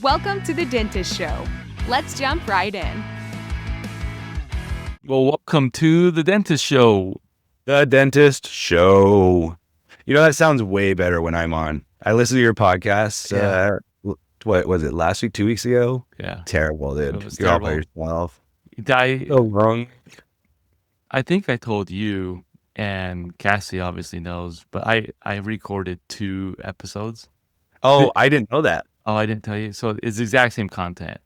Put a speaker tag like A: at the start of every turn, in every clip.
A: Welcome to The Dentist Show. Let's jump right in.
B: Well, welcome to The Dentist Show.
C: The Dentist Show. You know, that sounds way better when I'm on. I listened to your podcast. What was it, last week, 2 weeks ago?
B: Yeah.
C: Terrible, dude.
B: It was
C: You're all by
B: terrible.
C: yourself.
B: So
C: wrong.
B: I think I told you, and Cassie obviously knows, but I recorded 2 episodes.
C: Oh, I didn't know that.
B: Oh, I didn't tell you. So it's the exact same content.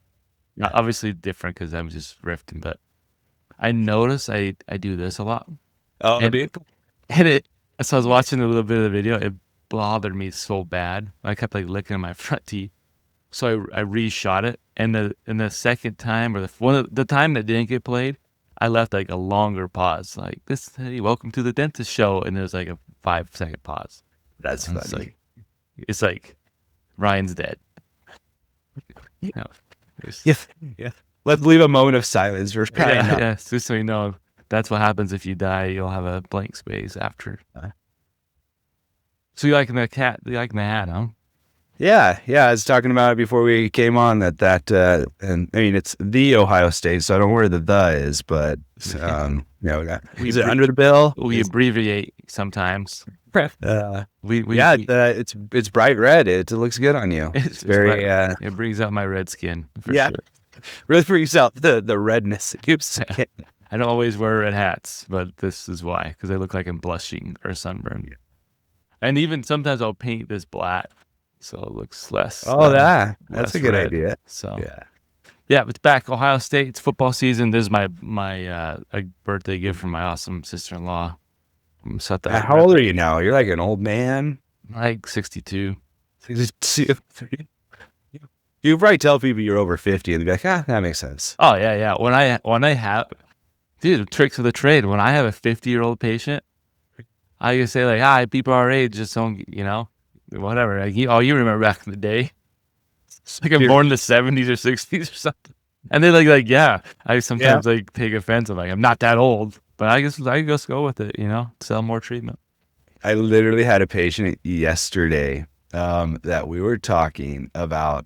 C: Yeah.
B: Obviously different because I'm just riffing, but I noticed I do this a lot.
C: Oh,
B: And-
C: dude.
B: And so I was watching a little bit of the video. It bothered me so bad. I kept licking my front teeth. So I reshot it. And the second time, or the time that didn't get played, I left a longer pause. Like, hey, welcome to The Dentist Show. And there's a 5-second pause.
C: That's
B: And
C: funny.
B: it's like Ryan's dead. No,
C: Yeah. Let's leave a moment of silence for Ryan.
B: yeah, just so you know, that's what happens if you die. You'll have a blank space after. So you liking the cat? You liking the hat, huh?
C: Yeah. I was talking about it before we came on and I mean, it's the Ohio State, so I don't know where the is, but, is it under the bill?
B: We abbreviate sometimes.
C: It's bright red. It looks good on you.
B: It's
C: very,
B: it brings out my red skin. For sure.
C: really for yourself, the redness.
B: I don't always wear red hats, but this is why, because I look like I'm blushing or sunburned. And even sometimes I'll paint this black, so it looks less.
C: That's
B: less
C: a good
B: red.
C: idea.
B: So yeah, it's back. Ohio State. It's football season. This is my a birthday gift from my awesome sister-in-law.
C: How old are you now? You're like an old man.
B: Like 62.
C: You probably tell people you're over 50 and they'll be like, that makes sense.
B: Oh yeah. When I have, dude, tricks of the trade. When I have a 50-year-old patient, I just say hi, people our age just don't, whatever. You remember back in the day? It's like I'm born in the 70s or 60s or something. And they're like, yeah. I sometimes take offense. I'm like, I'm not that old, but I just go with it, sell more treatment.
C: I literally had a patient yesterday that we were talking about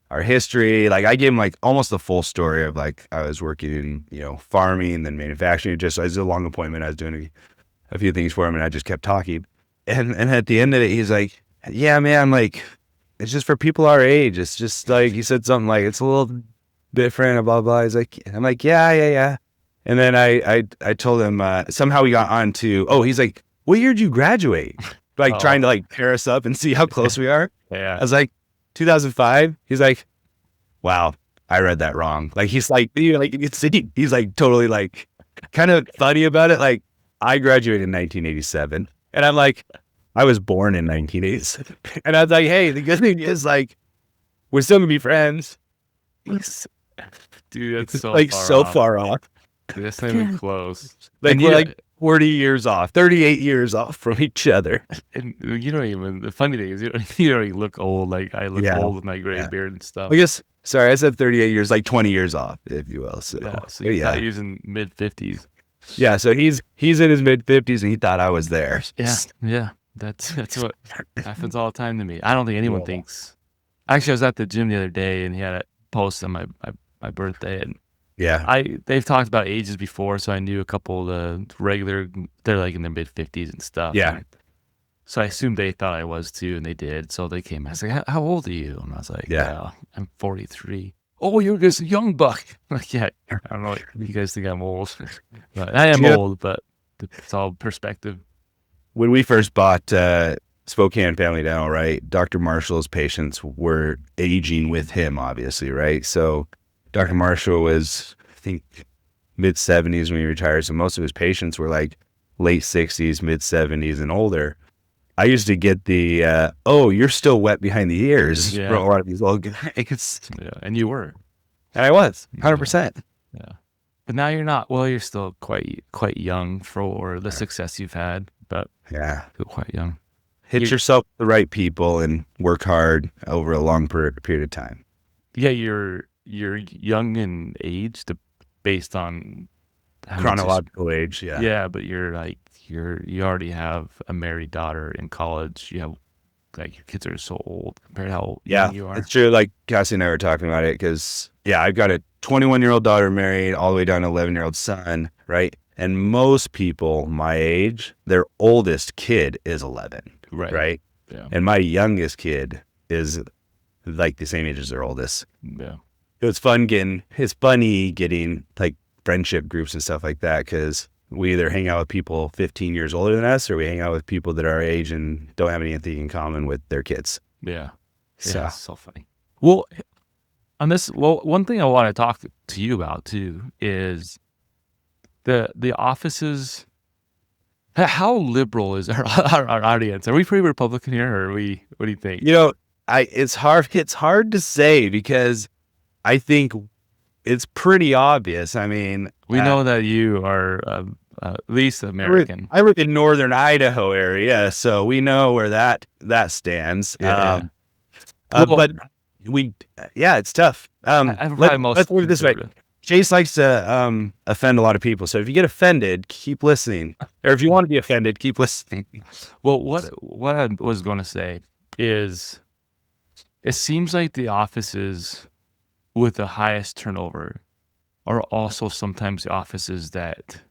C: our history. I gave him almost the full story of I was working in, farming, then manufacturing. Just as a long appointment, I was doing a few things for him and I just kept talking. And at the end of it, he's like, yeah, man, it's just for people our age. It's just he said something it's a little different, blah, blah. He's like, I'm like, yeah. And then I told him, somehow we got on to, he's like, what year did you graduate? Trying to pair us up and see how close we are.
B: Yeah.
C: I was like, 2005. He's like, wow, I read that wrong. He's like, he's totally kind of funny about it. I graduated in 1987 and I'm like, I was born in 1987. And I was like, hey, the good thing is we're still gonna be friends.
B: Dude, that's
C: so far off.
B: That's not even close.
C: We're 40 years off, 38 years off from each other.
B: And you don't even, the funny thing is, you don't even look old. I look old with my gray beard and stuff.
C: I guess, sorry, I said 38 years, 20 years off, if you will. So
B: you're using mid-50s.
C: Yeah, so he's in his mid-50s and he thought I was there.
B: Yeah. That's what happens all the time to me. I don't think anyone thinks. Actually, I was at the gym the other day and he had a post on my birthday, and they've talked about ages before, so I knew a couple of the regular, they're in their mid-50s and stuff.
C: Yeah.
B: So I assumed they thought I was too, and they did. So they came. I was like, how old are you? And I was like, I'm 43. Oh, you're just a young buck. I don't know. You guys think I'm old. But I am old, but it's all perspective.
C: When we first bought Spokane Family Dental, right, Dr. Marshall's patients were aging with him, obviously, right? So Dr. Marshall was, I think, mid-70s when he retired, so most of his patients were late 60s, mid-70s, and older. I used to get the, you're still wet behind the ears from a lot of these old guys.
B: Yeah, and you were.
C: And I was, 100%.
B: Yeah. But now you're not. Well, you're still quite young for the success you've had, but still quite young.
C: Hit yourself with the right people and work hard over a long period of time.
B: Yeah, you're young in age based on
C: chronological age. Yeah,
B: but you're you already have a married daughter in college. You have like your kids are so old compared to how
C: Yeah,
B: young you are.
C: it's true. Like Cassie and I were talking about it because, yeah, I've got a 21-year-old daughter married all the way down to 11-year-old son, right? And most people my age, their oldest kid is 11, right?
B: Yeah.
C: And my youngest kid is like the same age as their oldest.
B: Yeah.
C: It's funny getting like friendship groups and stuff like that because we either hang out with people 15 years older than us or we hang out with people that are our age and don't have anything in common with their kids.
B: Yeah.
C: So,
B: Yeah, it's so funny. Well, one thing I want to talk to you about too is the offices. How liberal is our audience? Are we pretty Republican here, or are we? What do you think?
C: it's hard to say because I think it's pretty obvious. I mean,
B: We know that you are at least American.
C: I live in northern Idaho area, so we know where that stands.
B: Yeah.
C: But it's tough. Let's put it this way. Chase likes to offend a lot of people. So if you get offended, keep listening. Or if you want to be offended, keep listening.
B: Well, what I was going to say is it seems like the offices with the highest turnover are also sometimes the offices that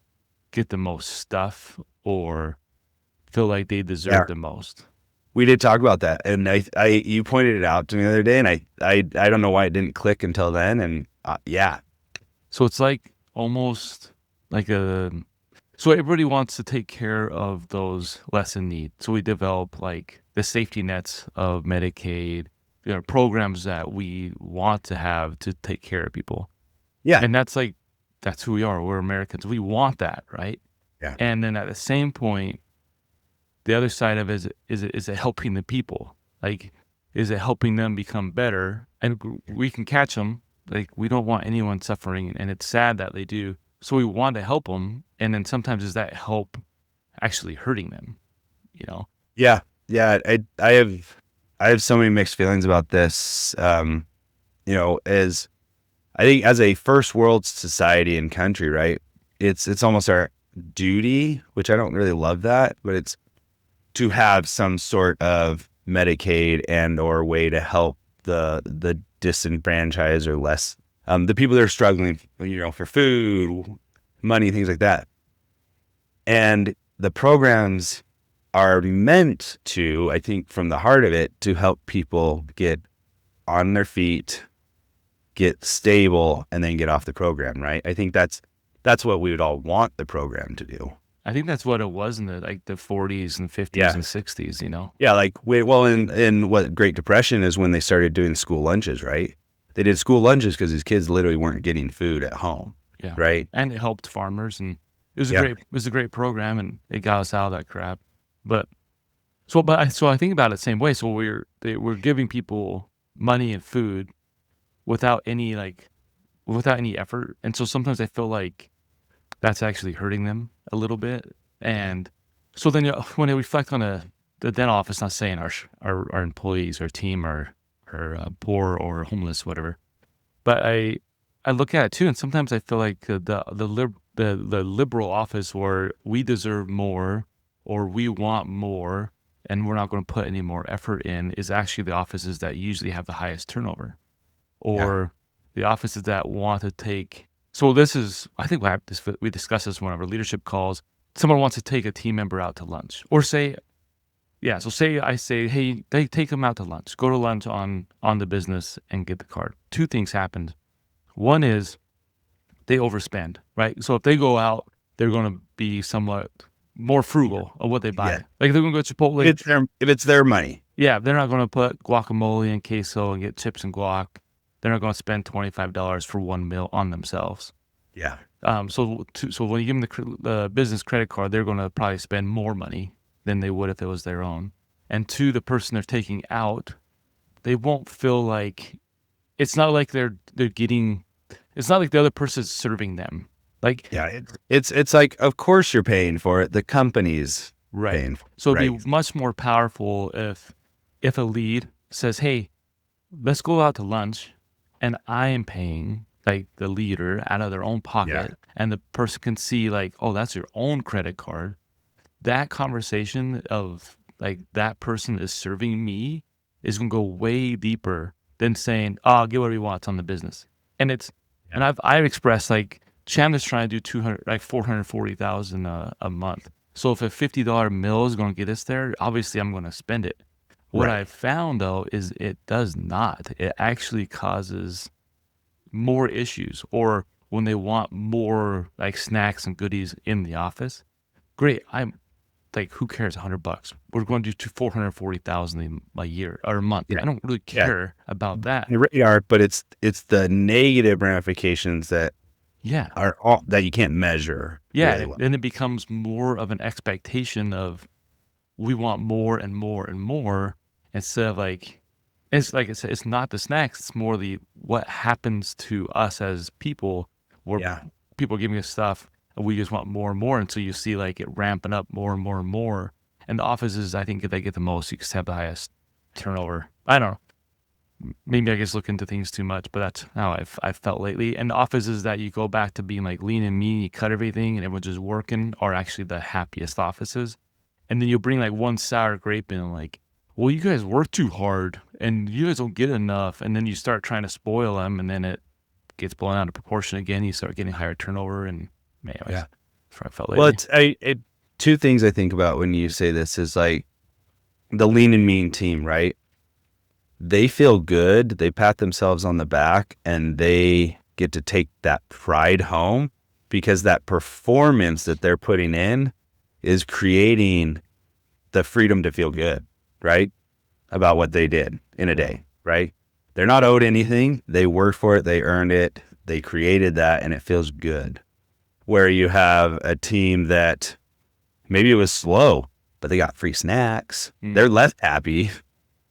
B: get the most stuff or feel like they deserve the most.
C: We did talk about that, and you pointed it out to me the other day, and I don't know why it didn't click until then, and yeah.
B: So it's like almost like so everybody wants to take care of those less in need. So we develop like the safety nets of Medicaid, programs that we want to have to take care of people.
C: Yeah.
B: And that's who we are. We're Americans. We want that, right?
C: Yeah.
B: And then at the same point, the other side of it is it helping the people? Like, is it helping them become better? And we can catch them. Like, we don't want anyone suffering, and it's sad that they do. So we want to help them, and then sometimes is that help actually hurting them?
C: Yeah. I have so many mixed feelings about this. As I think as a first world society and country, right? It's almost our duty, which I don't really love that, but it's to have some sort of Medicaid and or way to help the disenfranchised or less, the people that are struggling, for food, money, things like that. And the programs are meant to, I think from the heart of it, to help people get on their feet, get stable, and then get off the program, right? I think that's what we would all want the program to do.
B: I think that's what it was in the 40s and 50s and 60s,
C: Yeah, like in what Great Depression is when they started doing school lunches, right? They did school lunches because these kids literally weren't getting food at home.
B: Yeah.
C: Right.
B: And it helped farmers, and it was a great program, and it got us out of that crap. So I think about it the same way. So we're giving people money and food without any effort. And so sometimes I feel like that's actually hurting them a little bit. And so then when I reflect on the dental office, not saying our employees, our team are poor or homeless, whatever, but I look at it too, and sometimes I feel like the liberal office where we deserve more or we want more and we're not going to put any more effort in is actually the offices that usually have the highest turnover, or the offices that want to take. So this is, I think we discussed this in one of our leadership calls. Someone wants to take a team member out to lunch, or say I say, hey, they take them out to lunch, go to lunch on the business and get the card. Two things happened. One is they overspend, right? So if they go out, they're going to be somewhat more frugal of what they buy.
C: Yeah.
B: Like they're going to go to Chipotle.
C: If it's their money.
B: Yeah, they're not going to put guacamole and queso and get chips and guac. They're not going to spend $25 for one meal on themselves.
C: Yeah.
B: So when you give them the business credit card, they're going to probably spend more money than they would if it was their own. And two, the person they're taking out, they won't feel like, it's not like they're getting, it's not like the other person's serving them. Like,
C: yeah, it's like, of course you're paying for it. The company's paying for it.
B: So it'd be much more powerful if a lead says, hey, let's go out to lunch, and I am paying, like, the leader out of their own pocket, and the person can see, like, oh, that's your own credit card. That conversation of like that person is serving me is going to go way deeper than saying, "Oh, I'll get whatever you want, it's on the business." And and I've expressed like Chandler's trying to do 440,000 a month. So if a $50 meal is going to get us there, obviously I'm going to spend it. What
C: Right.
B: I found though is it does not. It actually causes more issues, or when they want more like snacks and goodies in the office. Great. I'm like, who cares? $100. We're going to do 440,000 a year or a month.
C: Yeah.
B: I don't really
C: Yeah.
B: care about that.
C: The radar, but it's the negative ramifications that
B: Yeah.
C: are all that you can't measure.
B: Yeah.
C: really well.
B: Then it becomes more of an expectation of we want more and more and more, instead of like I said, it's not the snacks, it's more the what happens to us as people, where
C: Yeah.
B: people are giving us stuff and we just want more and more until you see like it ramping up more and more and more. And the offices, I think, they get the most, you just have the highest turnover. I don't know. Maybe I just look into things too much, but that's how I've felt lately. And the offices that you go back to being like lean and mean, you cut everything and everyone's just working, are actually the happiest offices. And then you'll bring like one sour grape in, like, well, you guys work too hard and you guys don't get enough. And then you start trying to spoil them, and then it gets blown out of proportion again. You start getting higher turnover, and man,
C: Yeah.
B: that's what I felt lately.
C: Well, it's two things I think about when you say this is like the lean and mean team, right? They feel good, they pat themselves on the back, and they get to take that pride home because that performance that they're putting in is creating the freedom to feel good, right? About what they did in a day, right? They're not owed anything. They worked for it. They earned it. They created that, and it feels good. Where you have a team that maybe it was slow, but they got free snacks. They're less happy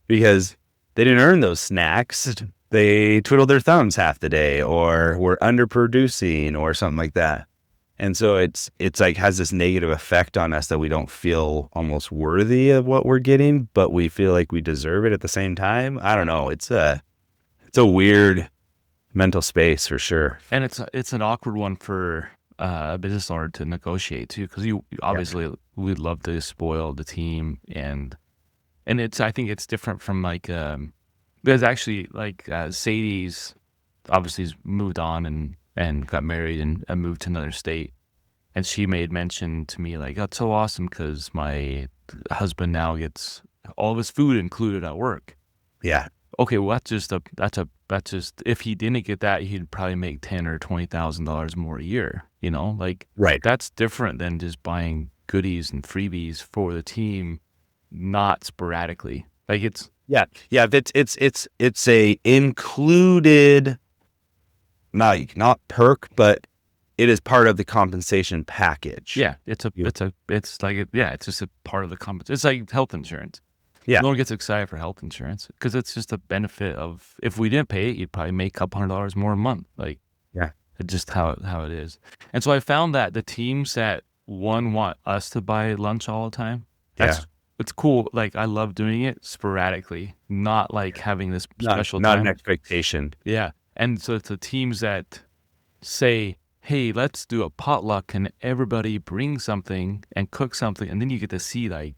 C: because they didn't earn those snacks. They twiddled their thumbs half the day, or were underproducing, or something like that. And so it's like has this negative effect on us that we don't feel almost worthy of what we're getting, but we feel like we deserve it at the same time. I don't know. It's a weird mental space for sure.
B: And it's an awkward one for a business owner to negotiate too, because you obviously would love to spoil the team, and I think it's different from like there's actually like Sadie's obviously has moved on and got married and moved to another state, and she made mention to me like, "That's so awesome because my husband now gets all of his food included at work."
C: Yeah.
B: Okay, well that's just if he didn't get that, he'd probably make $10,000 or $20,000 more a year. You know, like
C: Right.
B: that's different than just buying goodies and freebies for the team, not sporadically. Like it's
C: Yeah. It's a included, not perk, but it is part of the compensation package.
B: yeah, it's just a part of the compensation. It's like health insurance.
C: Yeah.
B: No one gets excited for health insurance because it's just a benefit of if we didn't pay it, you'd probably make a couple $100 more a month. Like
C: Yeah.
B: it's just how it is. And so I found that the teams that want us to buy lunch all the time, it's cool. Like I love doing it sporadically, not like having this special
C: Not
B: time.
C: an expectation.
B: Yeah. And so it's the teams that say, hey, let's do a potluck and everybody bring something and cook something. And then you get to see like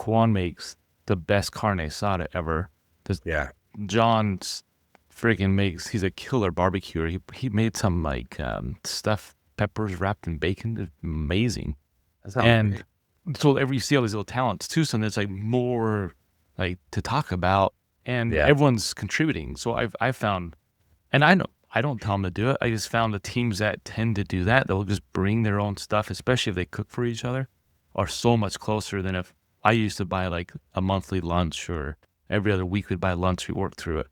B: Juan makes the best carne asada ever.
C: Yeah.
B: John's freaking he's a killer barbecuer. He made some like stuffed peppers wrapped in bacon. It's amazing. And so you see all these little talents too. So there's like more like to talk about, and everyone's contributing. So I've found, and I don't tell them to do it. I just found the teams that tend to do that, they'll just bring their own stuff, especially if they cook for each other, are so much closer than if I used to buy like a monthly lunch, or every other week we'd buy lunch. We worked through it.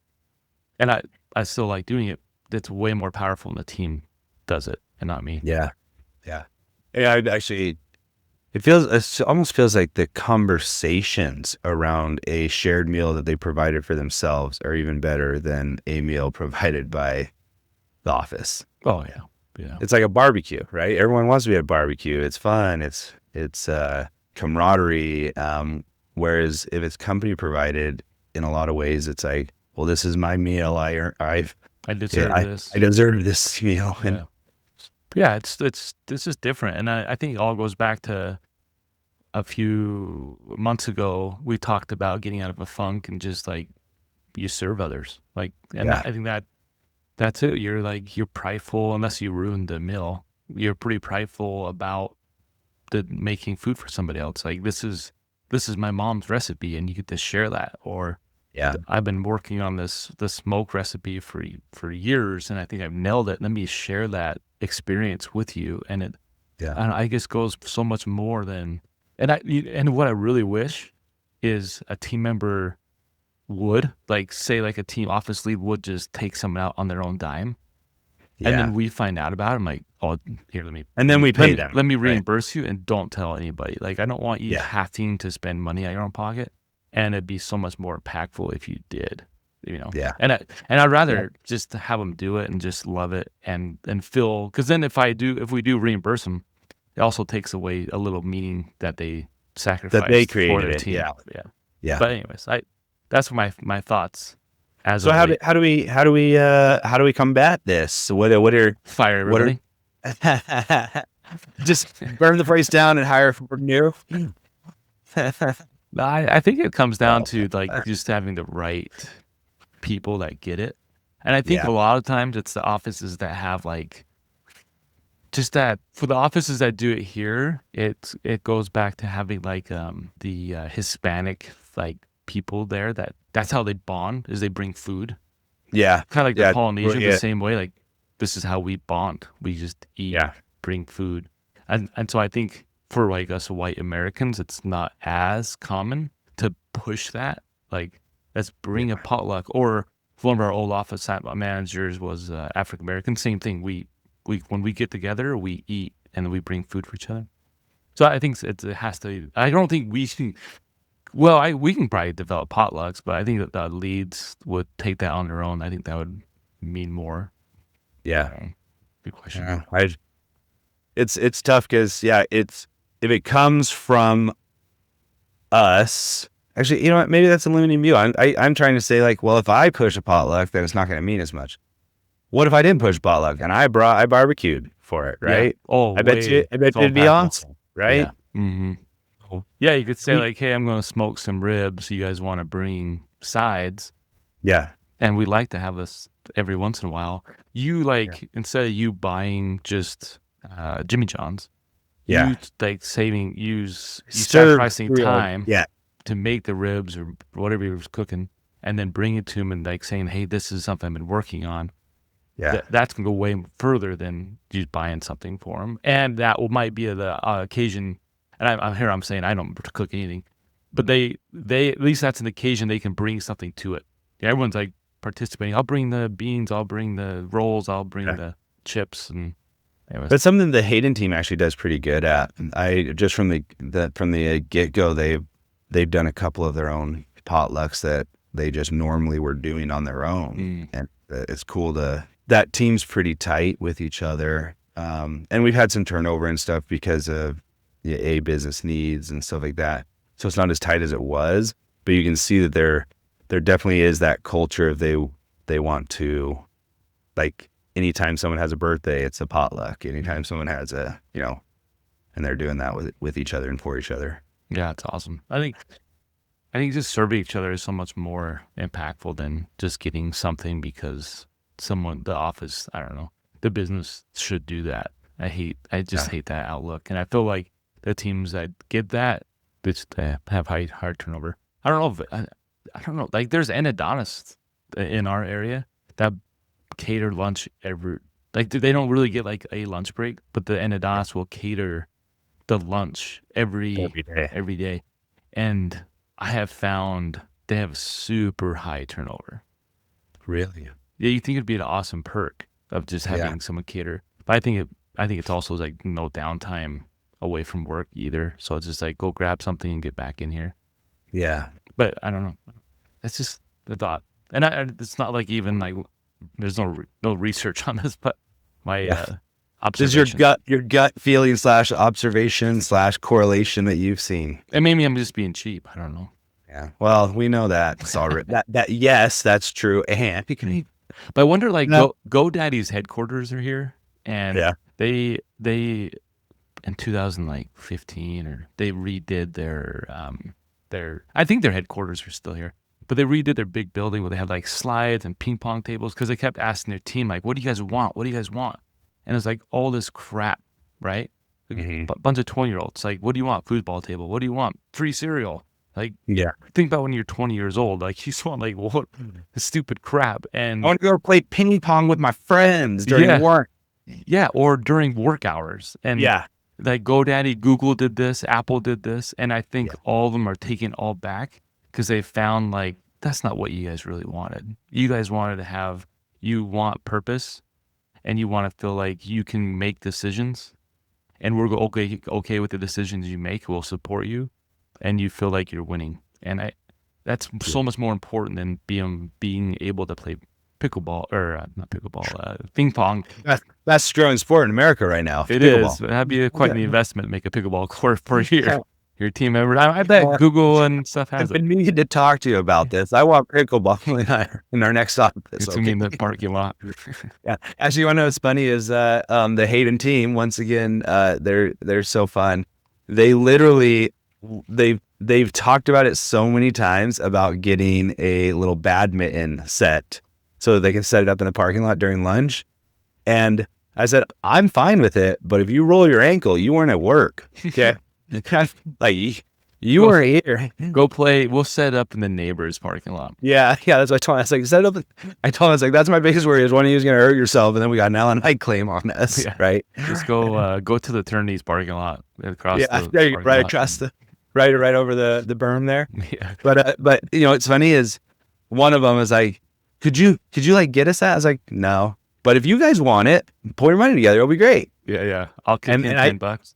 B: And I still like doing it. It's way more powerful when the team does it and not me.
C: Yeah. Yeah. Yeah. It almost feels like the conversations around a shared meal that they provided for themselves are even better than a meal provided by the office.
B: Oh yeah. Yeah.
C: It's like a barbecue, right? Everyone wants to be at a barbecue. It's fun. It's camaraderie. Whereas if it's company provided, in a lot of ways, it's like, well, this is my meal. I deserve this. I deserve this meal.
B: Yeah. Yeah, it's just different, and I think it all goes back to a few months ago, we talked about getting out of a funk and just like you serve others. Like, and
C: Yeah.
B: I think that's it. You're prideful unless you ruin the meal. You're pretty prideful about the making food for somebody else. Like this is my mom's recipe, and you get to share that. Or
C: Yeah.
B: I've been working on this smoke recipe for years, and I think I've nailed it. Let me share that experience with you, and it
C: Yeah.
B: and I guess goes so much more than. And what I really wish is a team member would like say like a team office lead would just take someone out on their own dime, and then we find out about it. I'm like, oh, here,
C: And then we pay them.
B: Let me
C: right?
B: reimburse you, and don't tell anybody. Like, I don't want you having to spend money out of your own pocket, and it'd be so much more impactful if you did.
C: Yeah.
B: And I'd rather just have them do it and just love it and feel, because then if we do reimburse them, it also takes away a little meaning that they sacrificed
C: That they
B: for
C: created
B: their
C: it.
B: team.
C: Yeah.
B: But anyways, that's my thoughts. As
C: So
B: of late.
C: how do we combat this? What are
B: Fire everybody.
C: just burn the place down and hire for new?
B: I think it comes down to like just having the right people that get it. And I think a lot of times it's the offices that have like just that. For the offices that do it here, it goes back to having like the Hispanic like people there that's how they bond, is they bring food.
C: Yeah.
B: Kind of like the Polynesian, the same way. Like, this is how we bond. We just eat, bring food. And so I think for like us white Americans, it's not as common to push that. Like, let's bring a potluck. Or one of our old office managers was African American. Same thing. We when we get together, we eat and we bring food for each other. So I think it has to. I don't think we should. Well, we can probably develop potlucks, but I think that the leads would take that on their own. I think that would mean more.
C: Yeah.
B: Good question.
C: Yeah. It's tough because if it comes from us, actually, you know what? Maybe that's a limiting view. I'm trying to say like, well, if I push a potluck, then it's not going to mean as much. What if I didn't push potluck and I barbecued for it, right?
B: Yeah. Oh,
C: I bet you it'd be awesome, right?
B: Yeah. Mm-hmm. Yeah, you could say like, hey, I'm going to smoke some ribs. You guys want to bring sides?
C: Yeah.
B: And we like to have this every once in a while. You instead of you buying just Jimmy John's, you like sacrificing time to make the ribs or whatever you was cooking, and then bring it to him and like saying, hey, this is something I've been working on. Yeah, that's gonna go way further than just buying something for him, and that might be the occasion. And I'm saying I don't cook anything, but they at least that's an occasion they can bring something to it. Yeah, everyone's like participating. I'll bring the beans. I'll bring the rolls. I'll bring the chips. And anyways.
C: That's something the Hayden team actually does pretty good at. I just from the get go, they've done a couple of their own potlucks that they just normally were doing on their own, and it's cool that team's pretty tight with each other. And we've had some turnover and stuff because of business needs and stuff like that. So it's not as tight as it was, but you can see that there definitely is that culture of they want to, like, anytime someone has a birthday, it's a potluck. Anytime someone has and they're doing that with each other and for each other.
B: Yeah, it's awesome. I think just serving each other is so much more impactful than just getting something because the office, I don't know, the business should do that. I just hate that outlook. And I feel like the teams that get that, just have high turnover. I don't know. Like, there's endodontists in our area that cater lunch they don't really get like a lunch break, but the endodontist will cater the lunch every day. And I have found they have super high turnover.
C: Really?
B: Yeah, you think it'd be an awesome perk of just having someone cater, but I think it's also like no downtime away from work either. So it's just like, go grab something and get back in here.
C: Yeah.
B: But I don't know. It's just the thought. And it's not like even like there's no research on this, but my observation.
C: This is your gut feeling / observation / correlation that you've seen.
B: And maybe I'm just being cheap. I don't know.
C: Yeah. Well, we know that. It's already that yes, that's true. And
B: but I wonder, like, GoDaddy's headquarters are here, and they in 2015, or they redid their I think their headquarters are still here, but they redid their big building where they had like slides and ping pong tables, because they kept asking their team like, what do you guys want, what do you guys want? And it's like all this crap, right? A bunch of 20-year-olds like, what do you want? Foosball table. What do you want? Free cereal. Like,
C: Yeah.
B: think about when you're 20 years old, like you just want like what stupid crap. And
C: I want to go play ping pong with my friends during work.
B: Yeah, or during work hours. And like GoDaddy, Google did this, Apple did this, and I think all of them are taking all back because they found like that's not what you guys really wanted. You guys wanted to have, you want purpose, and you want to feel like you can make decisions, and we're okay with the decisions you make. We'll support you, and you feel like you're winning. And that's so much more important than being able to play pickleball, or not pickleball, ping pong.
C: That's growing sport in America right now.
B: It
C: pickleball.
B: is. That'd be quite an investment to make a pickleball court for your team member. I bet Google and stuff has
C: I've
B: it.
C: been meaning to talk to you about this. I want pickleball in our next office.
B: It's gonna be in the parking lot.
C: Yeah. Actually, you want to know what's funny is the Hayden team, once again, they're so fun. They literally they've talked about it so many times about getting a little badminton set so they can set it up in the parking lot during lunch. And I said, I'm fine with it, but if you roll your ankle, you weren't at work. Okay. Like you were here.
B: Go play. We'll set up in the neighbor's parking lot.
C: Yeah. That's what I told him. I was like, set up. I told him, I was like, that's my biggest worry is one of you is going to hurt yourself. And then we got an L&I claim on us. Yeah. Right.
B: Just go to the attorney's parking lot across.
C: Yeah. Right across right over the berm there.
B: Yeah.
C: But you know, what's funny is one of them is like, could you like get us that? I was like, no. But if you guys want it, pull your money together. It'll be great.
B: Yeah. I'll kick in $10.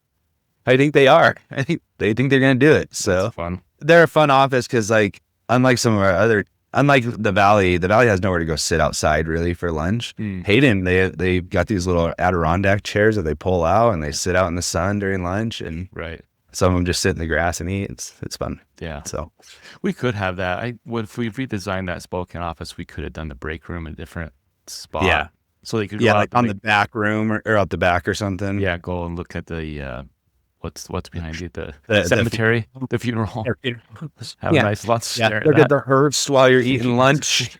C: I think they are. I think they think they're going to do it. So
B: that's fun.
C: They're a fun office because, like, unlike some of our unlike the Valley has nowhere to go sit outside really for lunch. Hayden, they got these little Adirondack chairs that they pull out and they sit out in the sun during lunch, and some of them just sit in the grass and eat. It's fun.
B: Yeah.
C: So
B: we could have that. If we redesigned that Spokane office, we could have done the break room in a different spot.
C: Yeah.
B: So they could
C: go like on the back room or out the back or something.
B: Yeah. Go and look at the what's behind you, the cemetery, the funeral. Have a nice lunch.
C: Yeah. Look at the hearse while you're eating lunch.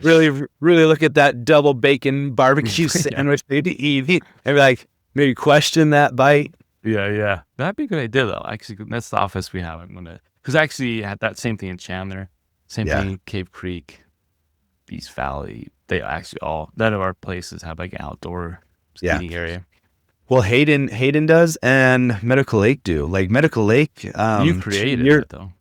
C: Really look at that double bacon barbecue sandwich they eat. And like maybe question that bite.
B: Yeah. That'd be a good idea though. Actually, that's the office we have. Because actually had that same thing in Chandler, same thing in Cave Creek, East Valley. They actually none of our places have like an outdoor eating area.
C: Well, Hayden does, and Medical Lake do. Like Medical Lake,
B: you created it though.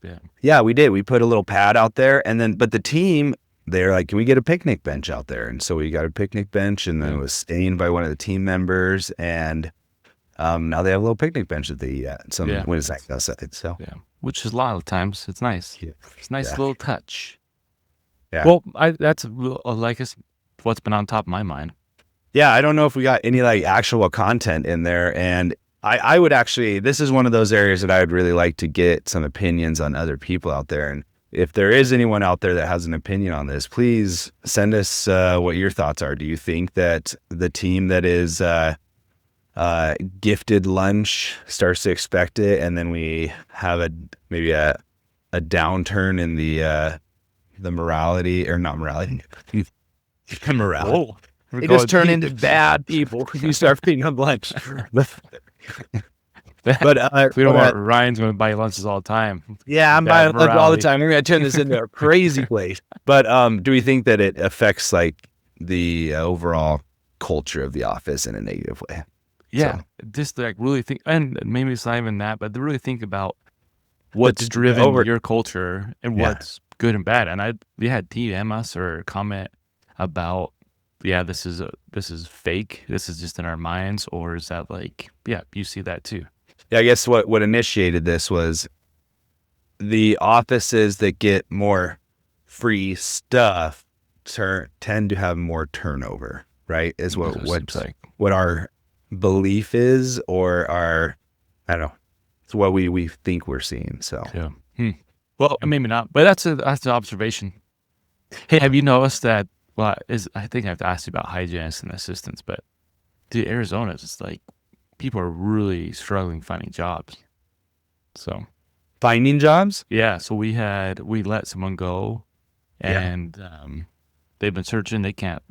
C: Yeah, we did. We put a little pad out there, and but the team, they're like, can we get a picnic bench out there? And so we got a picnic bench, and then it was stained by one of the team members, and now they have a little picnic bench that they eat at. When it's like outside. So
B: which is a lot of times it's nice. Yeah. It's a nice little touch.
C: Yeah.
B: Well, that's like what's been on top of my mind.
C: Yeah, I don't know if we got any like actual content in there, and I would actually, this is one of those areas that I would really like to get some opinions on other people out there. And if there is anyone out there that has an opinion on this, please send us what your thoughts are. Do you think that the team that is gifted lunch starts to expect it, and then we have maybe a downturn in the morality, or not morality, morality.
B: Whoa.
C: They just turn into bad people. You start feeding them lunch. But
B: we don't want Ryan's going to buy lunches all the time.
C: Yeah, I'm buying lunch all the time. We're going to turn this into a crazy place. But do we think that it affects like the overall culture of the office in a negative way?
B: Yeah, just like really think, and maybe it's not even that, but to really think about what's driven your culture and what's good and bad. And we had DM us or comment about, this is fake. This is just in our minds, or is that like, you see that too?
C: Yeah, I guess what initiated this was the offices that get more free stuff tend to have more turnover, right? Is what our belief is, or our, I don't know, it's what we think we're seeing. So
B: well, maybe not, but that's an observation. Hey, have you noticed that? Well, I think I have to ask you about hygienists and assistants, but dude, Arizona is just like people are really struggling finding jobs. So
C: Finding jobs?
B: yeah, so we let someone go, and they've been searching. They can't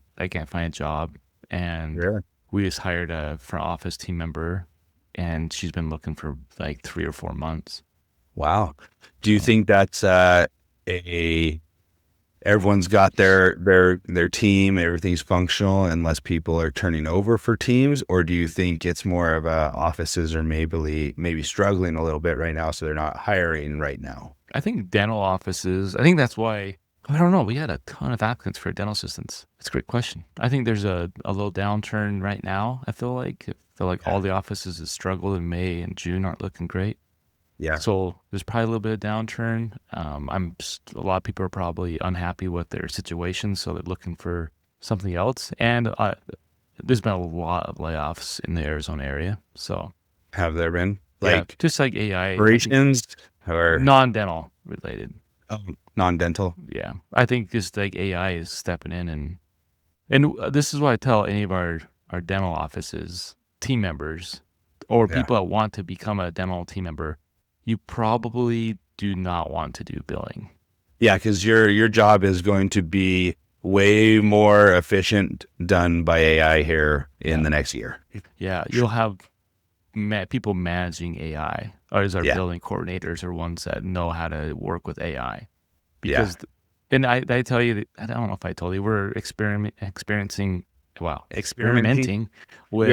B: find a job, and
C: Really?
B: we just hired a front office team member, and she's been looking for like 3 or 4 months.
C: Wow. Do you think that's everyone's got their team, everything's functional, and less people are turning over for teams? Or do you think it's more of offices are maybe struggling a little bit right now, so they're not hiring right now?
B: I think dental offices, I think that's why, I don't know, we had a ton of applicants for dental assistants. That's a great question. I think there's a little downturn right now. I feel like all the offices that struggled in May and June aren't looking great.
C: Yeah.
B: So there's probably a little bit of downturn. A lot of people are probably unhappy with their situation, so they're looking for something else. And there's been a lot of layoffs in the Arizona area. So
C: Have there been
B: just like AI,
C: operations or
B: non-dental related.
C: non-dental?
B: Yeah, I think just like AI is stepping in, and this is what I tell any of our dental offices team members or people that want to become a dental team member. You probably do not want to do billing.
C: Yeah, because your job is going to be way more efficient done by AI here in the next year.
B: Yeah, you'll have people managing AI, or as our billing coordinators are ones that know how to work with AI. Because, and I tell you, I don't know if I told you, we're experimenting with.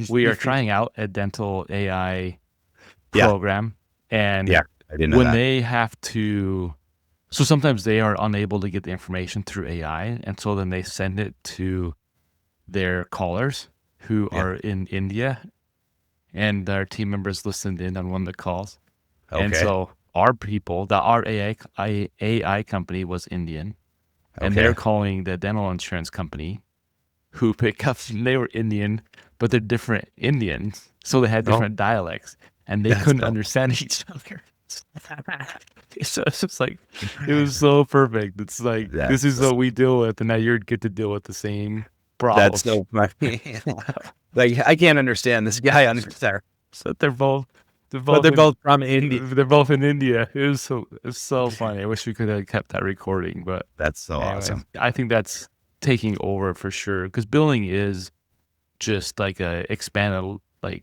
C: We are
B: trying out a dental AI program, and
C: I didn't know
B: when
C: that.
B: they have to, so sometimes they are unable to get the information through AI, and so then they send it to their callers who are in India, and our team members listened in on one of the calls. And so our people, our AI company was Indian, and they're calling the dental insurance company who pick up, and they were Indian, but they're different Indians, so they had different dialects. And they couldn't understand each other. So it's just like, it was so perfect. It's like, this is what we deal with, and now you get to deal with the same problem.
C: That's so funny. Like, I can't understand this guy on there.
B: So they're both
C: from India.
B: They're both in India. It's so funny. I wish we could have kept that recording, but
C: That's so awesome.
B: I think that's taking over for sure, because billing is just like a expanded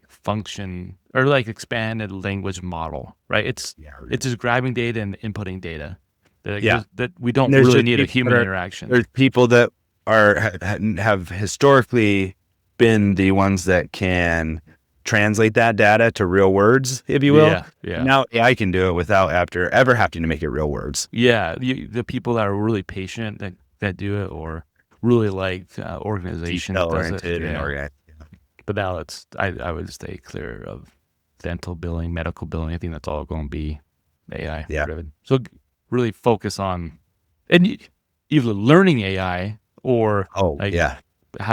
B: function, or like expanded language model, right? It's just grabbing data and inputting data. That we don't really need a human interaction.
C: There's people that have historically been the ones that can translate that data to real words, if you will.
B: Yeah.
C: Now AI can do it without ever having to make it real words.
B: Yeah, the people that are really patient that do it, or really organization
C: Detail-oriented and organized.
B: But now I would stay clear of dental billing, medical billing. I think that's all going to be AI driven. So really focus on, and either learning AI or how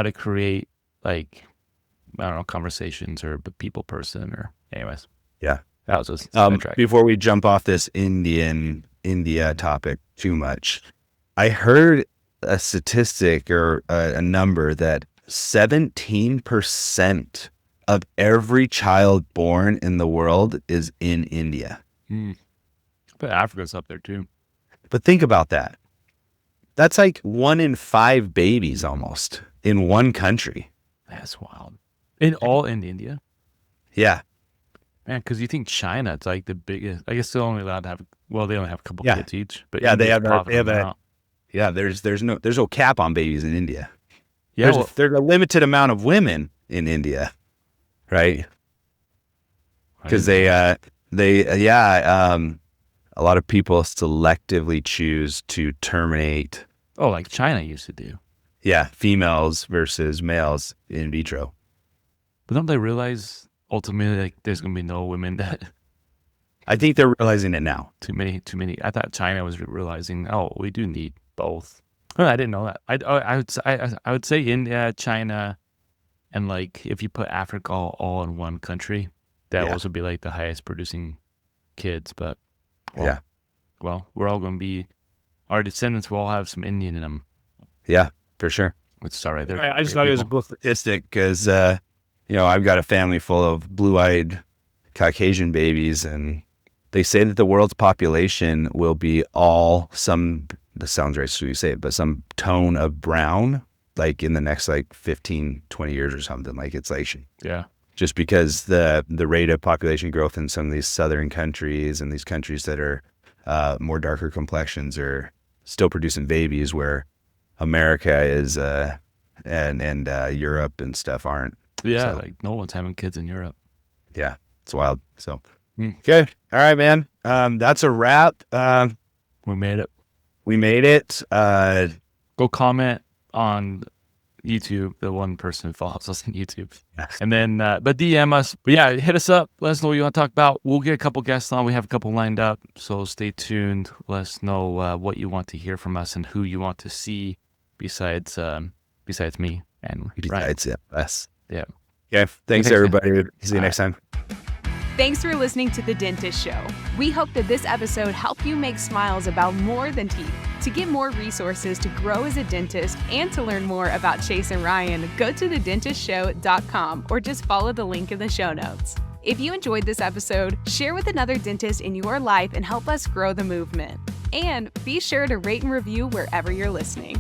B: to create conversations, or a people person, or anyways. Yeah. That was just
C: before we jump off this India topic too much, I heard a statistic or a number that 17% of every child born in the world is in India.
B: But Africa's up there too.
C: But think about that. That's like 1 in 5 babies almost in one country.
B: That's wild. All in India?
C: Yeah.
B: Man, because you think China, it's like the biggest. I guess they're only allowed to have, they only have a couple kids each. But
C: they have there's no cap on babies in India.
B: Yeah,
C: there's a limited amount of women in India, right? Because a lot of people selectively choose to terminate.
B: Oh, like China used to do.
C: Yeah, females versus males in vitro.
B: But don't they realize ultimately there's going to be no women that?
C: I think they're realizing it now.
B: Too many. I thought China was realizing, we do need both. Oh, I didn't know that. I would say India, China, and if you put Africa all in one country, that also be the highest producing kids. But we're all going to be, our descendants will all have some Indian in them.
C: Yeah, for sure.
B: Which is all right.
C: I just thought it was a cool statistic because I've got a family full of blue-eyed Caucasian babies, and they say that the world's population will be this sounds right so you say it, but some tone of brown, like in the next like 15, 20 years or something. Like it's like,
B: Yeah.
C: just because the rate of population growth in some of these southern countries and these countries that are more darker complexions are still producing babies, where America is and Europe and stuff aren't.
B: Yeah.
C: So,
B: Like no one's having kids in Europe.
C: yeah, it's wild. So okay, all right, man. That's a wrap.
B: We made it.
C: We made it.
B: Go comment on YouTube, the one person who follows us on YouTube.
C: Yes.
B: And then, but DM us. But yeah, hit us up. Let us know what you want to talk about. We'll get a couple guests on. We have a couple lined up. So stay tuned. Let us know what you want to hear from us and who you want to see besides me and Ryan.
C: Besides us.
B: Yeah.
C: Okay. Thanks, everybody. See you next time.
A: Thanks for listening to The Dentist Show. We hope that this episode helped you make smiles about more than teeth. To get more resources to grow as a dentist and to learn more about Chase and Ryan, go to thedentistshow.com or just follow the link in the show notes. If you enjoyed this episode, share with another dentist in your life and help us grow the movement. And be sure to rate and review wherever you're listening.